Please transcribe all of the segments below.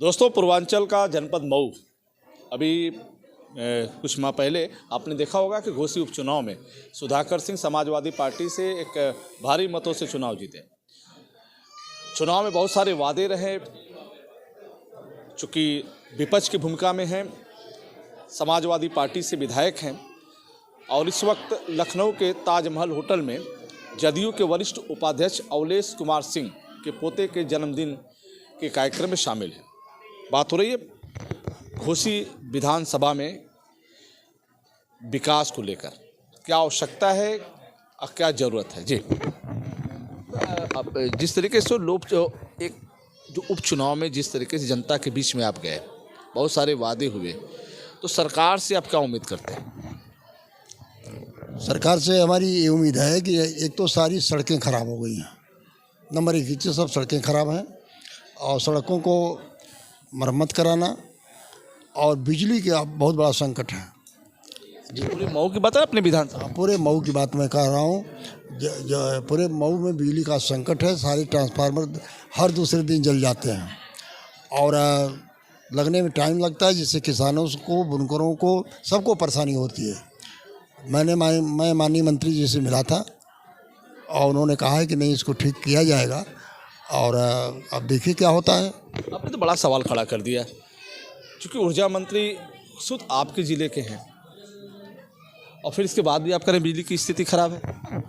दोस्तों, पूर्वांचल का जनपद मऊ अभी कुछ माह पहले आपने देखा होगा कि घोसी उपचुनाव में सुधाकर सिंह समाजवादी पार्टी से एक भारी मतों से चुनाव जीते। चुनाव में बहुत सारे वादे रहे, चूँकि विपक्ष की भूमिका में हैं, समाजवादी पार्टी से विधायक हैं और इस वक्त लखनऊ के ताजमहल होटल में जदयू के वरिष्ठ उपाध्यक्ष अवलेश कुमार सिंह के पोते के जन्मदिन के कार्यक्रम में शामिल हैं। बात हो रही है घोसी विधानसभा में विकास को लेकर, क्या आवश्यकता है और क्या ज़रूरत है। जी, अब जिस तरीके से लोग जो उपचुनाव में जिस तरीके से जनता के बीच में आप गए, बहुत सारे वादे हुए, तो सरकार से आप क्या उम्मीद करते हैं? सरकार से हमारी ये उम्मीद है कि एक तो सारी सड़कें खराब हो गई हैं, नंबर एक सब सड़कें खराब हैं और सड़कों को मरम्मत कराना, और बिजली का बहुत बड़ा संकट है। जी, पूरे मऊ की बात है अपने विधानसभा? पूरे मऊ की बात मैं कह रहा हूँ। पूरे मऊ में बिजली का संकट है। सारे ट्रांसफार्मर हर दूसरे दिन जल जाते हैं और लगने में टाइम लगता है, जिससे किसानों को, बुनकरों को, सबको परेशानी होती है। मैं माननीय मंत्री जी से मिला था और उन्होंने कहा है कि नहीं, इसको ठीक किया जाएगा और अब देखिए क्या होता है। आपने तो बड़ा सवाल खड़ा कर दिया, क्योंकि ऊर्जा मंत्री खुद आपके ज़िले के हैं और फिर इसके बाद भी आप करें बिजली की स्थिति खराब है।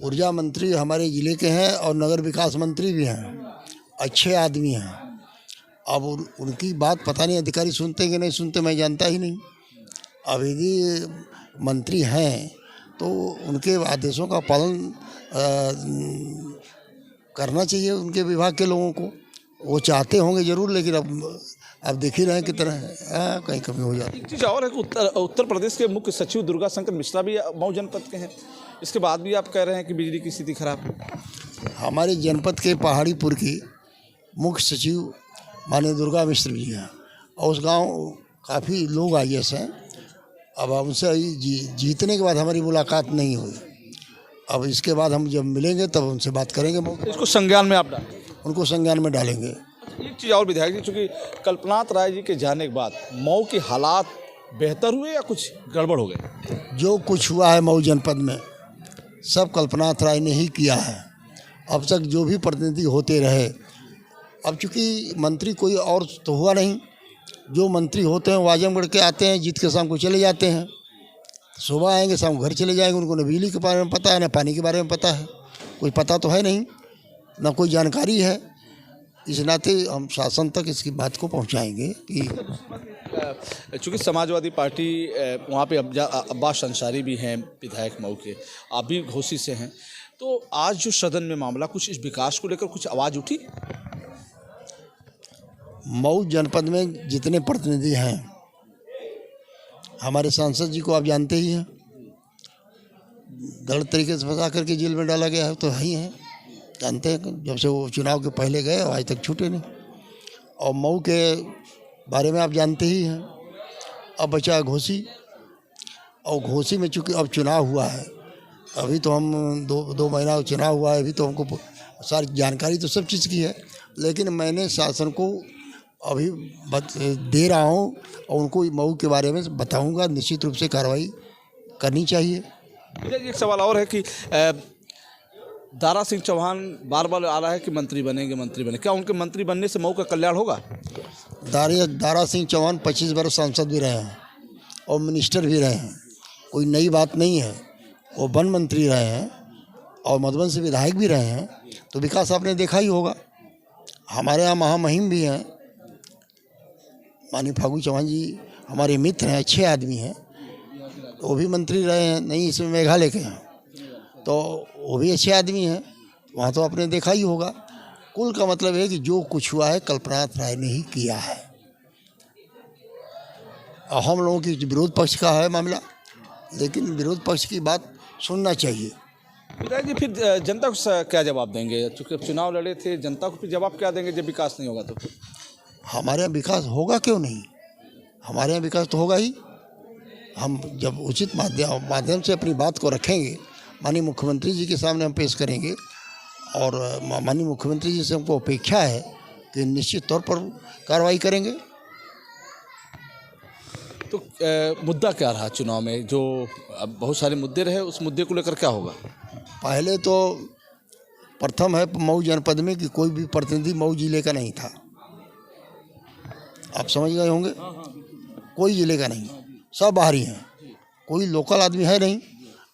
ऊर्जा मंत्री हमारे ज़िले के हैं और नगर विकास मंत्री भी हैं, अच्छे आदमी हैं। अब उनकी बात पता नहीं अधिकारी सुनते कि नहीं सुनते, मैं जानता ही नहीं। अब यदि मंत्री हैं तो उनके आदेशों का पालन करना चाहिए उनके विभाग के लोगों को। वो चाहते होंगे ज़रूर, लेकिन अब देख ही रहे हैं कि तरह कहीं कमी हो जाती है। एक चीज़ और है कि उत्तर प्रदेश के मुख्य सचिव दुर्गा शंकर मिश्रा भी मऊ जनपद के हैं, इसके बाद भी आप कह रहे हैं कि बिजली की स्थिति खराब है। हमारे जनपद के पहाड़ीपुर की मुख्य सचिव माननीय दुर्गा मिश्र जी हैं और उस गांव काफ़ी लोग IAS हैं। अब उनसे जीतने के बाद हमारी मुलाकात नहीं हुई। अब इसके बाद हम जब मिलेंगे तब उनसे बात करेंगे। इसको संज्ञान में आप डालें? उनको संज्ञान में डालेंगे। एक चीज़ और विधायक जी, चूँकि कल्पनाथ राय जी के जाने के बाद मऊ के हालात बेहतर हुए या कुछ गड़बड़ हो गए? जो कुछ हुआ है मऊ जनपद में सब कल्पनाथ राय ने ही किया है। अब तक जो भी प्रतिनिधि होते रहे, अब चूँकि मंत्री कोई और तो हुआ नहीं। जो मंत्री होते हैं वो आजमगढ़ के आते हैं, जीत के शाम को चले जाते हैं, सुबह आएंगे शाम को घर चले जाएंगे। उनको न बिजली के बारे में पता है, न पानी के बारे में पता है, कोई पता तो है नहीं, न कोई जानकारी है। इस नाते हम शासन तक इसकी बात को पहुंचाएंगे कि चूँकि समाजवादी पार्टी वहाँ पे अब्बास अंसारी भी हैं विधायक मऊ के, आप भी घोसी से हैं, तो आज जो सदन में मामला कुछ इस विकास को लेकर कुछ आवाज़ उठी? मऊ जनपद में जितने प्रतिनिधि हैं, हमारे सांसद जी को आप जानते ही हैं, गलत तरीके से फंसा करके जेल में डाला गया है, तो ही हैं, जानते हैं। जब से वो चुनाव के पहले गए आज तक छूटे नहीं। और मऊ के बारे में आप जानते ही हैं। अब बचा घोसी, और घोसी में चूँकि अब चुनाव हुआ है, अभी तो हम दो महीना चुनाव हुआ है, अभी तो हमको सारी जानकारी तो सब चीज़ की है, लेकिन मैंने शासन को अभी दे रहा हूँ और उनको मऊ के बारे में बताऊँगा। निश्चित रूप से कार्रवाई करनी चाहिए। एक सवाल और है कि दारा सिंह चौहान बार बार आ रहा है कि मंत्री बनेंगे। क्या उनके मंत्री बनने से मऊ का कल्याण होगा? दारा सिंह चौहान 25 वर्ष सांसद भी रहे हैं और मिनिस्टर भी रहे हैं, कोई नई बात नहीं है। वो वन मंत्री रहे हैं और मधुबन से विधायक भी रहे हैं, तो विकास आपने देखा ही होगा। हमारे यहाँ महामहिम भी हैं, माननीय फागू चौहान जी हमारे मित्र हैं, अच्छे आदमी हैं, वो भी मंत्री रहे हैं। नहीं, इसमें मेघालय के हैं, तो वो भी अच्छे आदमी हैं, वहाँ तो आपने देखा ही होगा। कुल का मतलब है कि जो कुछ हुआ है कल्पनाथ राय ने ही किया है। और हम लोगों की विरोध पक्ष का है मामला, लेकिन विरोध पक्ष की बात सुनना चाहिए। विधायक जी, फिर जनता को क्या जवाब देंगे? चूँकि अब चुनाव लड़े थे, जनता को फिर जवाब क्या देंगे जब विकास नहीं होगा? तो हमारे यहाँ विकास होगा क्यों नहीं? हमारे यहाँ विकास तो होगा ही। हम जब उचित माध्यम से अपनी बात को रखेंगे, माननीय मुख्यमंत्री जी के सामने हम पेश करेंगे और माननीय मुख्यमंत्री जी से हमको अपेक्षा है कि निश्चित तौर पर कार्रवाई करेंगे। तो मुद्दा क्या रहा चुनाव में? जो अब बहुत सारे मुद्दे रहे, उस मुद्दे को लेकर क्या होगा? पहले तो प्रथम है मऊ जनपद में कि कोई भी प्रतिनिधि मऊ जिले का नहीं था। आप समझ गए होंगे, कोई जिले का नहीं, सब बाहरी हैं, कोई लोकल आदमी है नहीं।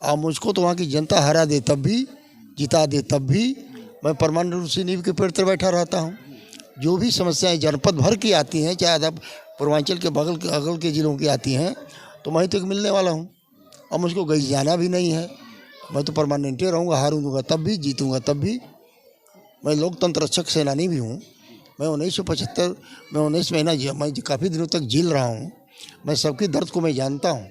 और मुझको तो वहाँ की जनता हरा दे तब भी, जिता दे तब भी मैं परमानेंट रूप से नींव के पेड़ पर बैठा रहता हूँ। जो भी समस्याएं जनपद भर की आती हैं, चाहे अदब पूर्वांचल के बगल के अगल के ज़िलों की आती हैं, तो मैं तो एक मिलने वाला हूँ और मुझको कहीं जाना भी नहीं है। मैं तो परमानेंट ही रहूँगा, हारूँगा तब भी, जीतूँगा तब भी। मैं लोकतंत्र रक्षक सेनानी भी हूँ। मैं 1975 में 19 महीना मैं काफ़ी दिनों तक झेल रहा हूँ। मैं सबके दर्द को मैं जानता हूँ,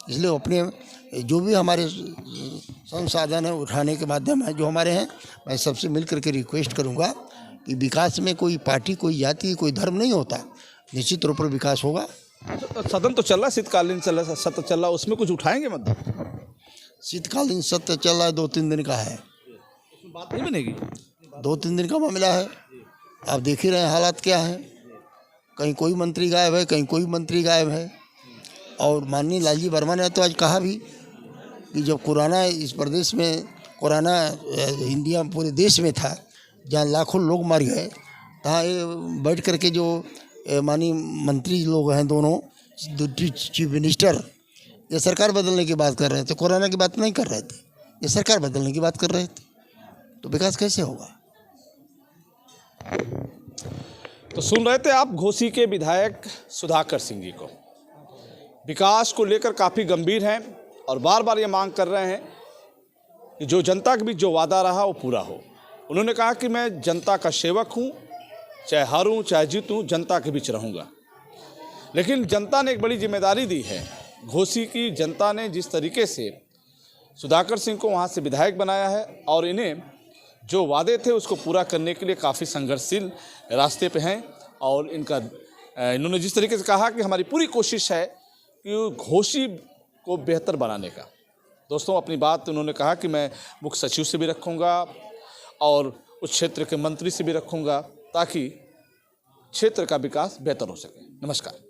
इसलिए अपने जो भी हमारे संसाधन है उठाने के माध्यम है जो हमारे हैं, मैं सबसे मिल करके रिक्वेस्ट करूँगा कि विकास में कोई पार्टी, कोई जाति, कोई धर्म नहीं होता। निश्चित तौर पर विकास होगा। सदन तो चल रहा है, शीतकालीन सत्र चल रहा है, उसमें कुछ उठाएंगे मतलब? शीतकालीन सत्र चल रहा है, 2-3 दिन का है, बात नहीं बनेगी। 2-3 दिन का मामला है। आप देख ही रहे हैं हालात क्या है, कहीं कोई मंत्री गायब है, कहीं कोई मंत्री गायब है। और माननीय लालजी वर्मा ने तो आज कहा भी कि जब कोरोना इस प्रदेश में, कोरोना इंडिया पूरे देश में था, जहाँ लाखों लोग मर गए, तहाँ बैठ करके जो माननीय मंत्री लोग हैं दोनों, चीफ मिनिस्टर, ये सरकार बदलने की बात कर रहे थे, कोरोना की बात नहीं कर रहे थे, ये सरकार बदलने की बात कर रहे थे। तो विकास कैसे होगा? तो सुन रहे थे आप घोसी के विधायक सुधाकर सिंह जी को। विकास को लेकर काफ़ी गंभीर हैं और बार बार ये मांग कर रहे हैं कि जो जनता के बीच जो वादा रहा वो पूरा हो। उन्होंने कहा कि मैं जनता का सेवक हूँ, चाहे हारूं चाहे जीतूं, जनता के बीच रहूँगा। लेकिन जनता ने एक बड़ी जिम्मेदारी दी है। घोसी की जनता ने जिस तरीके से सुधाकर सिंह को वहाँ से विधायक बनाया है और इन्हें जो वादे थे उसको पूरा करने के लिए काफ़ी संघर्षशील रास्ते पे हैं। और इन्होंने जिस तरीके से कहा कि हमारी पूरी कोशिश है कि घोसी को बेहतर बनाने का। दोस्तों, अपनी बात उन्होंने कहा कि मैं मुख्य सचिव से भी रखूँगा और उस क्षेत्र के मंत्री से भी रखूँगा ताकि क्षेत्र का विकास बेहतर हो सके। नमस्कार।